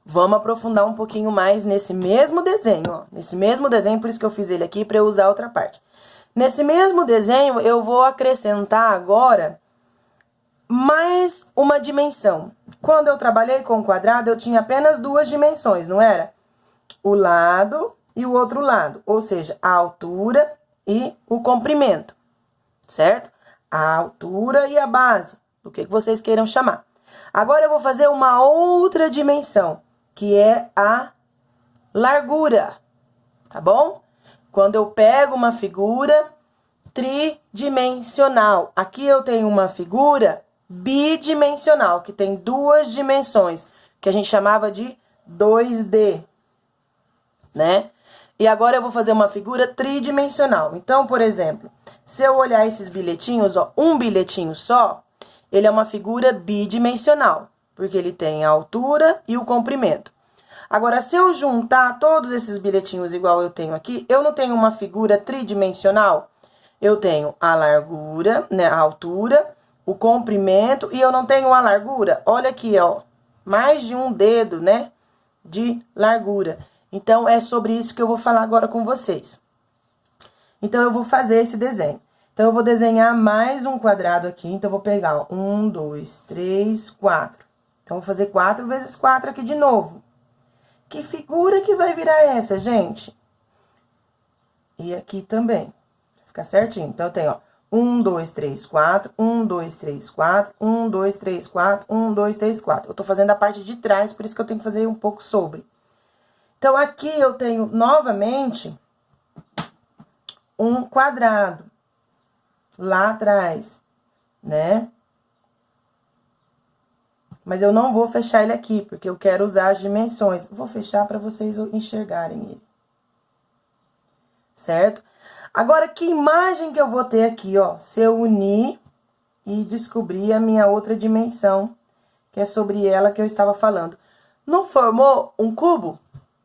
Vamos aprofundar um pouquinho mais nesse mesmo desenho, ó. Nesse mesmo desenho, por isso que eu fiz ele aqui, para eu usar outra parte. Nesse mesmo desenho, eu vou acrescentar agora mais uma dimensão. Quando eu trabalhei com o quadrado, eu tinha apenas duas dimensões, não era? O lado e o outro lado, ou seja, a altura e o comprimento, certo? A altura e a base, do que vocês queiram chamar. Agora eu vou fazer uma outra dimensão, que é a largura, tá bom? Quando eu pego uma figura tridimensional, aqui eu tenho uma figura bidimensional, que tem duas dimensões, que a gente chamava de 2D, né? E agora eu vou fazer uma figura tridimensional. Então, por exemplo, se eu olhar esses bilhetinhos, ó, um bilhetinho só, ele é uma figura bidimensional, porque ele tem a altura e o comprimento. Agora, se eu juntar todos esses bilhetinhos igual eu tenho aqui, eu não tenho uma figura tridimensional? Eu tenho a largura, né, a altura, o comprimento e eu não tenho a largura. Olha aqui, ó, mais de um dedo, né, de largura. Então, é sobre isso que eu vou falar agora com vocês. Então, eu vou fazer esse desenho. Então, eu vou desenhar mais um quadrado aqui. Então, eu vou pegar, ó, 1, 2, 3, 4. Então, vou fazer 4 vezes 4 aqui de novo. Que figura que vai virar essa, gente? E aqui também. Fica certinho. Então, eu tenho, ó, 1, 2, 3, 4, 1, 2, 3, 4, 1, 2, 3, 4, 1, 2, 3, 4. Eu tô fazendo a parte de trás, por isso que eu tenho que fazer um pouco sobre. Então, aqui eu tenho, novamente, um quadrado lá atrás, né? Mas eu não vou fechar ele aqui, porque eu quero usar as dimensões. Vou fechar para vocês enxergarem ele. Certo? Agora, que imagem que eu vou ter aqui, ó? Se eu unir e descobrir a minha outra dimensão, que é sobre ela que eu estava falando. Não formou um cubo?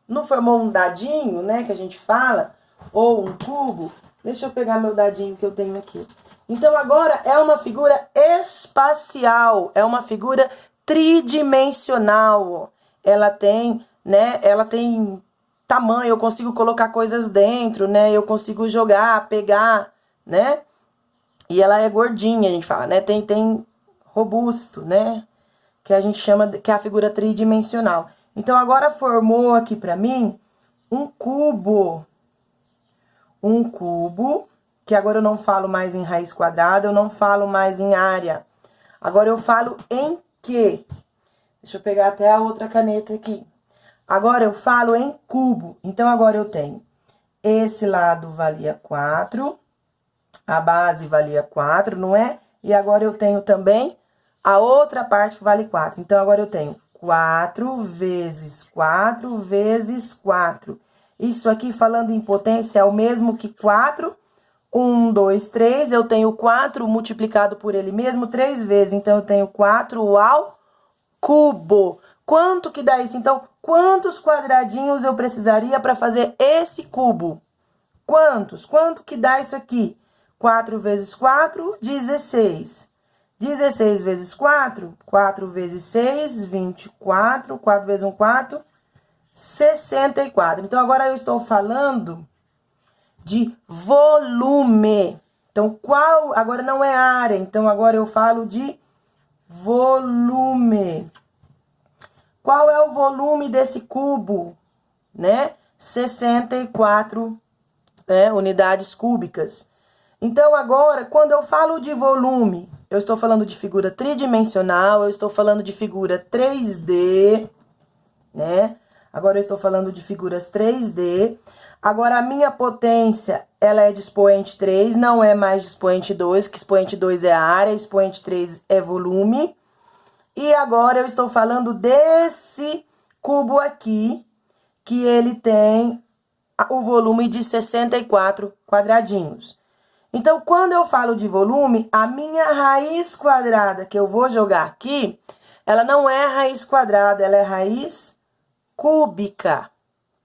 Não formou um dadinho, né, que a gente fala? Ou um cubo? Deixa eu pegar meu dadinho que eu tenho aqui. Então, agora é uma figura espacial, é uma figura tridimensional, ó. Ela tem, né, ela tem tamanho, eu consigo colocar coisas dentro, né, eu consigo jogar, pegar, né? E ela é gordinha, a gente fala, né, tem robusto, né, que a gente chama, que é a figura tridimensional. Então, agora formou aqui pra mim um cubo. Um cubo, que agora eu não falo mais em raiz quadrada, eu não falo mais em área. Agora eu falo em quê? Deixa eu pegar até a outra caneta aqui. Agora eu falo em cubo. Então, agora eu tenho esse lado valia 4, a base valia 4, não é? E agora eu tenho também a outra parte que vale 4. Então, agora eu tenho 4 vezes 4 vezes 4. Isso aqui, falando em potência, é o mesmo que 4. 1, 2, 3. Eu tenho 4 multiplicado por ele mesmo 3 vezes. Então, eu tenho 4 ao cubo. Quanto que dá isso? Então, quantos quadradinhos eu precisaria para fazer esse cubo? Quantos? Quanto que dá isso aqui? 4 vezes 4, 16. 16 vezes 4, 4 vezes 6, 24, 4 vezes 1, 4, 64. Então, agora eu estou falando de volume. Então, qual... Agora não é área, então agora eu falo de volume. Qual é o volume desse cubo, né? 64 unidades cúbicas. Então, agora, quando eu falo de volume, eu estou falando de figura tridimensional, eu estou falando de figura 3D, né? Agora, eu estou falando de figuras 3D. Agora, a minha potência, ela é de expoente 3, não é mais de expoente 2, que expoente 2 é área, expoente 3 é volume. E agora, eu estou falando desse cubo aqui, que ele tem o volume de 64 quadradinhos. Então, quando eu falo de volume, a minha raiz quadrada que eu vou jogar aqui, ela não é raiz quadrada, ela é raiz cúbica,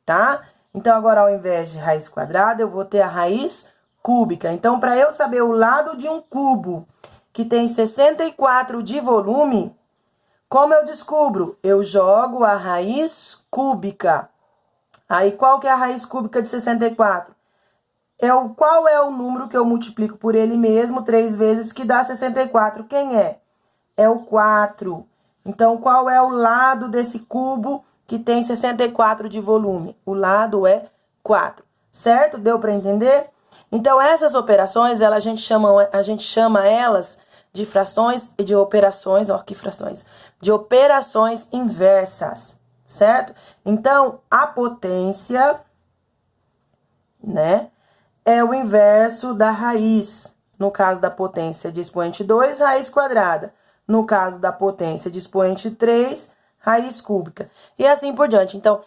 tá? Então, agora, ao invés de raiz quadrada, eu vou ter a raiz cúbica. Então, para eu saber o lado de um cubo que tem 64 de volume, Como eu descubro? Eu jogo a raiz cúbica. Aí, qual que é a raiz cúbica de 64? Qual é o número que eu multiplico por ele mesmo 3 vezes que dá 64? Quem é? É o 4. Então, qual é o lado desse cubo que tem 64 de volume? O lado é 4, certo? Deu para entender? Então, essas operações, a gente chama elas de frações e de operações, ó, que frações, de operações inversas, certo? Então, a potência, né, é o inverso da raiz. No caso da potência de expoente 2, raiz quadrada. No caso da potência de expoente 3, raiz cúbica. E assim por diante. Então,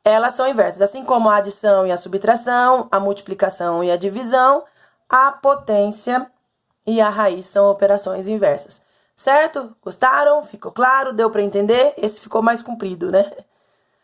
elas são inversas. Assim como a adição e a subtração, a multiplicação e a divisão, a potência e a raiz são operações inversas. Certo? Gostaram? Ficou claro? Deu para entender? Esse ficou mais comprido, né?